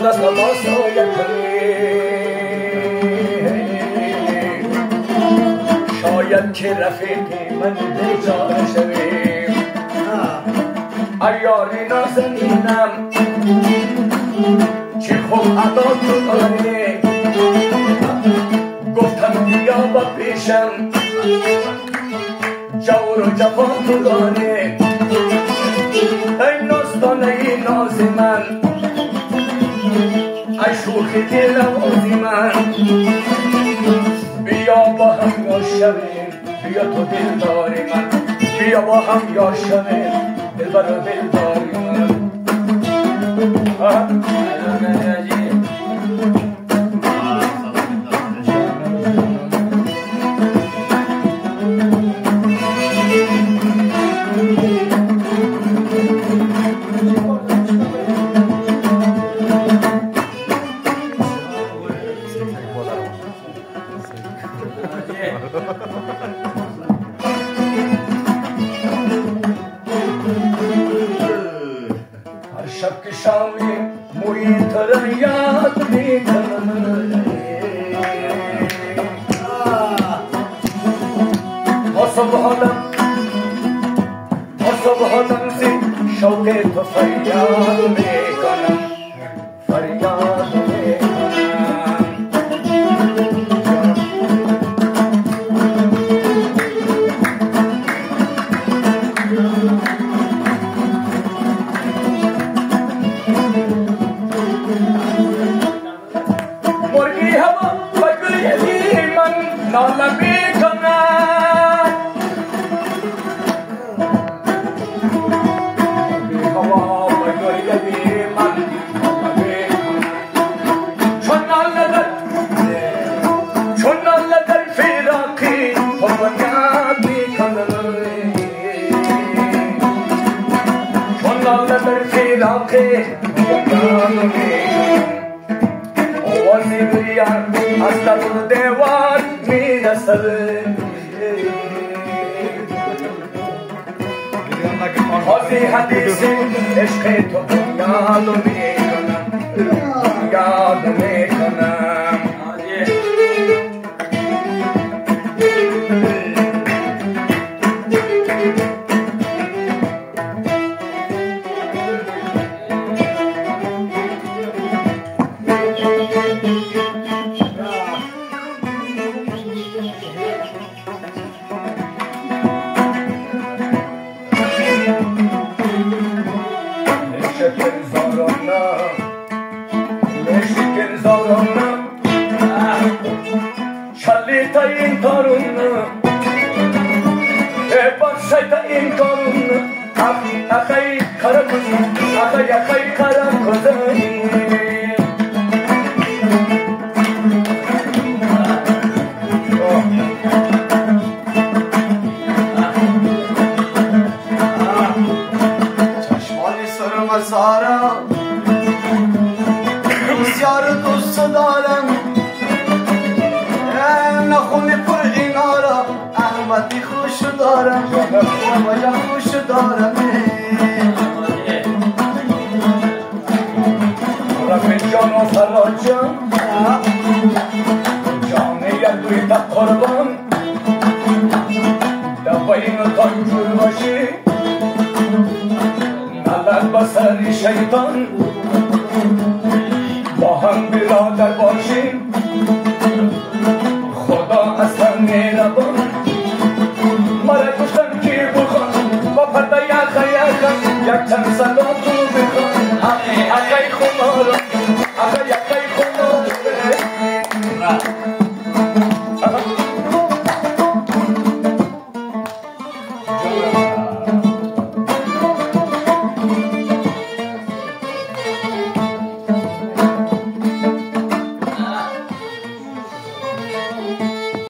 از لباس آید شاید که رفیقی من بیچاره شویم ایاری نازنینم چه خوب ادا تو داری گفتم بیا با پیشم جور و جفا تو داری ای نازدانه ای ناز من ای شوخی دلوازی من بیا با هم یار شویم بیا تو دلداری من بیا با هم یار شویم دلبر و دلداری من هر شب که شامی موی تر یاد میکنم صبحانم زی شوق تو فریاد میکنم فریاد میکنم مرگی هوا بگویدی من ناله میکنم آوازی بریان از لب دیوار میرسد آوازی حدیثی عشق تو یاد میکنم یاد میکنم شلیتا این کارون بارسایتا این کارون اخی کرکوز اخی کرکوز چشمانی سرم سارا بسیار دوست دارم نخونی پر اینارا احمدی خوش دارم بابا خوش دارم رفت جان و فراجم جان یلوی تا قربان دبایین تا جور باشی نلد بسری شیطان با هم برادر باشیم خدا اصلا میربان مرا گفتن که بخوان با پرده یخ یک چند سلام